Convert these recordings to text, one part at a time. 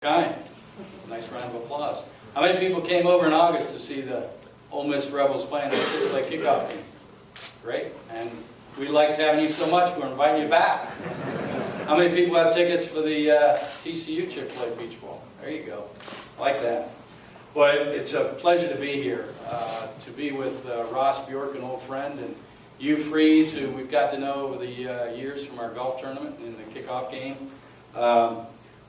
kind. Nice round of applause. How many people came over in August to see the Ole Miss Rebels playing the Chick-fil-A kickoff game? Great. And we liked having you so much, we're inviting you back. How many people have tickets for the TCU Chick-fil-A Peach Bowl? There you go. I like that. Well, it's a pleasure to be here, to be with Ross Bjork, an old friend, and Hugh Freeze, who we've got to know over the years from our golf tournament in the kickoff game.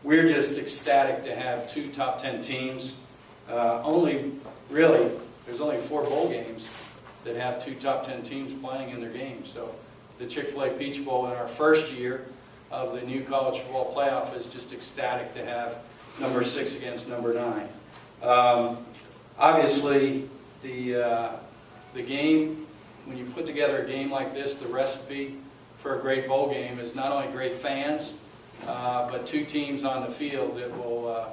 We're just ecstatic to have two top 10 teams. There's only 4 bowl games that have 2 top 10 teams playing in their games. So the Chick-fil-A Peach Bowl in our first year of the new college football playoff is just ecstatic to have number 6 against number 9. Obviously, the game, when you put together a game like this, the recipe for a great bowl game is not only great fans, but 2 teams on the field that will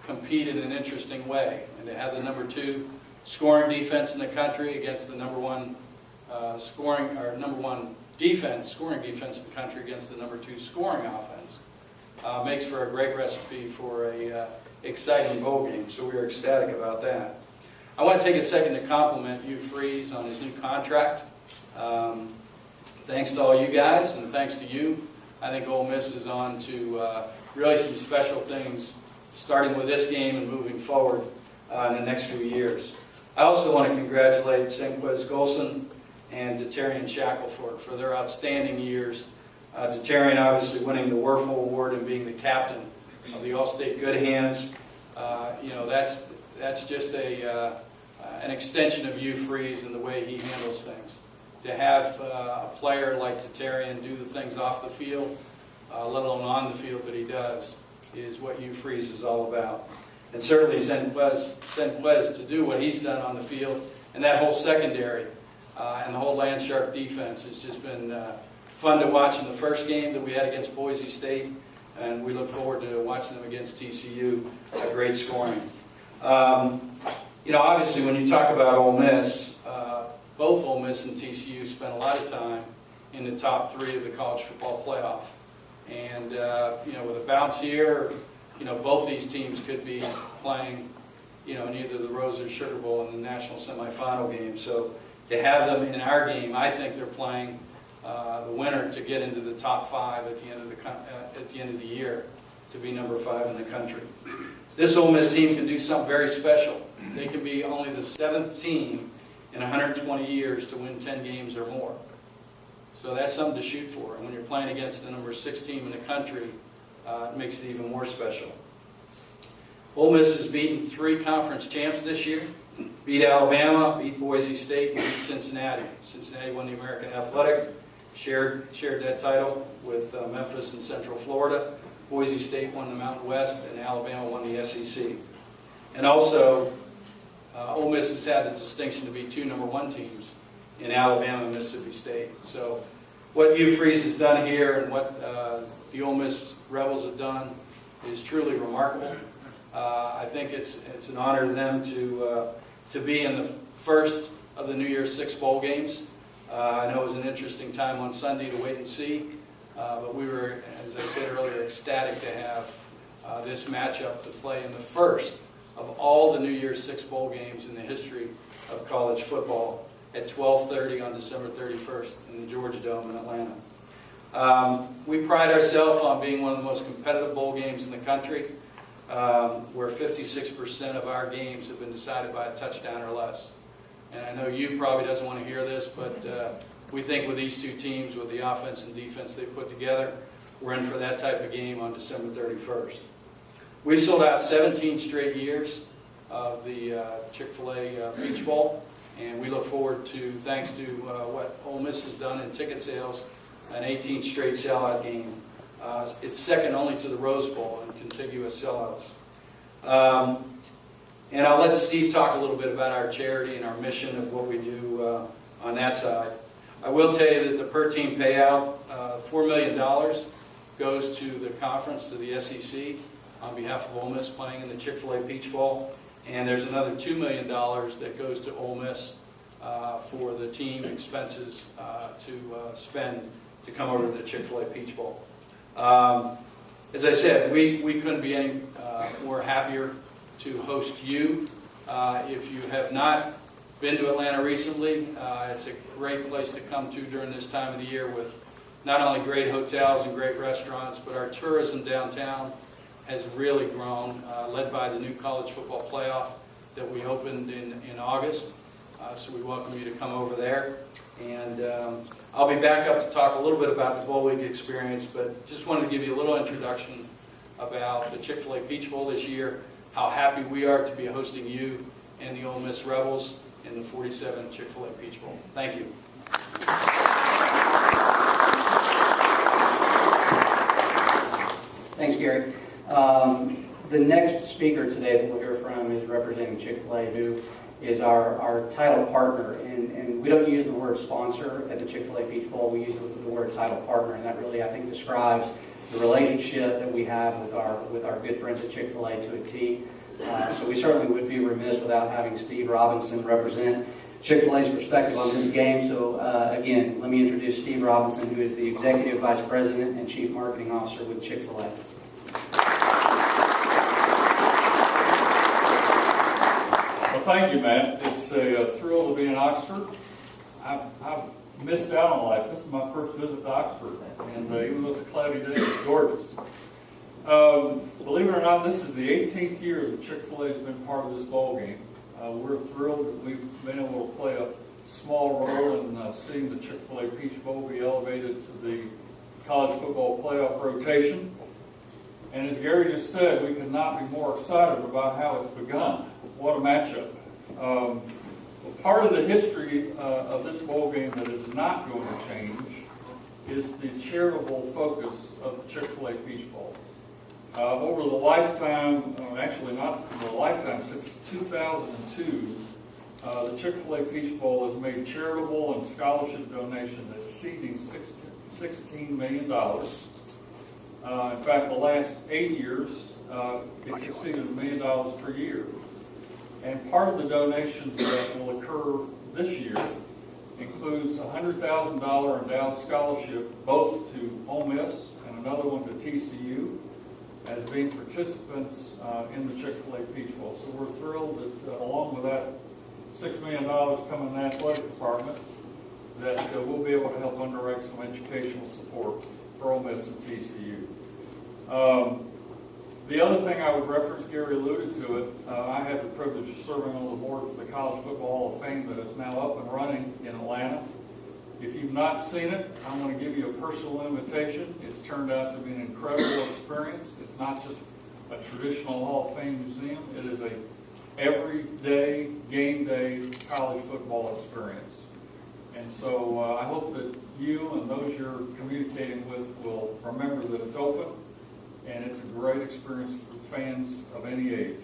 compete in an interesting way. And to have the number 2 scoring defense in the country against the number 1 scoring defense in the country against the number 2 scoring offense makes for a great recipe for a exciting bowl game. So we are ecstatic about that. I want to take a second to compliment Hugh Freeze on his new contract. Thanks to all you guys, and thanks to you, I think Ole Miss is on to really some special things, starting with this game and moving forward in the next few years. I also want to congratulate Senquez Golson and Detarian Shackelford for their outstanding years. Detarian obviously winning the Werfel Award and being the captain of the All-State Good Hands. That's just an extension of Hugh Freeze and the way he handles things. To have a player like Detarian do the things off the field, let alone on the field that he does, is what Hugh Freeze is all about. And certainly Senquez to do what he's done on the field, and that whole secondary and the whole Land Shark defense has just been fun to watch in the first game that we had against Boise State, and we look forward to watching them against TCU. Great scoring. Obviously when you talk about Ole Miss, both Ole Miss and TCU spent a lot of time in the top 3 of the college football playoff. And with a bounce here, both these teams could be playing, in either the Rose or Sugar Bowl in the national semifinal game. So to have them in our game, I think they're playing the winner to get into the top 5 at the end of the year, to be number 5 in the country. This Ole Miss team can do something very special. They can be only the 7th team in 120 years to win 10 games or more. So that's something to shoot for. And when you're playing against the number 6 team in the country, it makes it even more special. Ole Miss has beaten 3 conference champs this year. Beat Alabama, beat Boise State, and beat Cincinnati. Cincinnati won the American Athletic, shared that title with Memphis and Central Florida. Boise State won the Mountain West, and Alabama won the SEC. And also, Ole Miss has had the distinction to be 2 number 1 teams in Alabama and Mississippi State. So what Hugh Freeze has done here and what the Ole Miss Rebels have done is truly remarkable. I think it's an honor to them to be in the first of the New Year's 6 bowl games. I know it was an interesting time on Sunday to wait and see, but we were, as I said earlier, ecstatic to have this matchup to play in the first of all the New Year's 6 bowl games in the history of college football at 12:30 on December 31st in the Georgia Dome in Atlanta. We pride ourselves on being one of the most competitive bowl games in the country, where 56% of our games have been decided by a touchdown or less. And I know you probably doesn't want to hear this, but we think with these 2 teams, with the offense and defense they put together, we're in for that type of game on December 31st. We sold out 17 straight years of the Chick-fil-A Peach Bowl, and we look forward to, thanks to what Ole Miss has done in ticket sales, an 18th straight sellout game. It's second only to the Rose Bowl in contiguous sellouts. And I'll let Steve talk a little bit about our charity and our mission of what we do on that side. I will tell you that the per team payout, $4 million, goes to the conference, to the SEC, on behalf of Ole Miss playing in the Chick-fil-A Peach Bowl. And there's another $2 million that goes to Ole Miss for the team expenses to spend to come over to the Chick-fil-A Peach Bowl. As I said, we couldn't be any we're happier to host you. If you have not been to Atlanta recently, it's a great place to come to during this time of the year with not only great hotels and great restaurants, but our tourism downtown has really grown, led by the new college football playoff that we opened in August. So we welcome you to come over there. And I'll be back up to talk a little bit about the Bowl Week experience, but just wanted to give you a little introduction about the Chick-fil-A Peach Bowl this year, how happy we are to be hosting you and the Ole Miss Rebels in the 47th Chick-fil-A Peach Bowl. Thank you. Thanks, Gary. The next speaker today that we'll hear from is representing Chick-fil-A, who is our title partner. And we don't use the word sponsor at the Chick-fil-A Peach Bowl. We use the word title partner, and that really, I think, describes the relationship that we have with our good friends at Chick-fil-A to a T. So we certainly would be remiss without having Steve Robinson represent Chick-fil-A's perspective on this game. So again, let me introduce Steve Robinson, who is the Executive Vice President and Chief Marketing Officer with Chick-fil-A. Well, thank you, Matt. It's a thrill to be in Oxford. I've missed out on life. This is my first visit to Oxford, and even though it's a cloudy day, it's gorgeous. Believe it or not, this is the 18th year that Chick-fil-A has been part of this bowl game. We're thrilled that we've been able to play a small role in seeing the Chick-fil-A Peach Bowl be elevated to the college football playoff rotation. And as Gary just said, we could not be more excited about how it's begun. What a matchup. Part of the history of this bowl game that is not going to change is the charitable focus of the Chick-fil-A Peach Bowl. Over the lifetime, actually not the lifetime, since 2002, the Chick-fil-A Peach Bowl has made charitable and scholarship donations exceeding $16 million. In fact, the last 8 years, it's exceeded $1 million per year. And part of the donations that will occur this year includes a $100,000 endowed scholarship both to Ole Miss and another one to TCU as being participants in the Chick-fil-A Peach Bowl. So we're thrilled that along with that $6 million coming in the athletic department, that we'll be able to help underwrite some educational support for Ole Miss and TCU. The other thing I would reference, Gary alluded to it, I had the privilege of serving on the board of the College Football Hall of Fame that is now up and running in Atlanta. If you've not seen it, I'm going to give you a personal invitation. It's turned out to be an incredible experience. It's not just a traditional Hall of Fame museum. It is a everyday, game day college football experience. And so I hope that you and those you're communicating with will remember that it's open, and it's a great experience for fans of any age.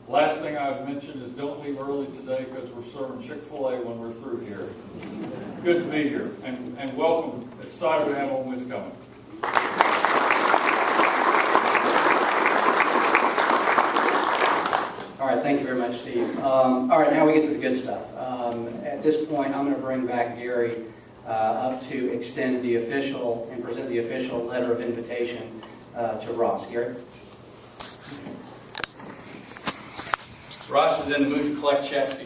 Last thing I've mentioned is don't leave early today because we're serving Chick-fil-A when we're through here. Good to be here, and welcome. Excited to have Ole Miss coming. All right, thank you very much, Steve. All right, now we get to the good stuff. At this point, I'm going to bring back Gary up to extend the official and present the official letter of invitation to Ross. Gary? Ross is in the mood to collect checks.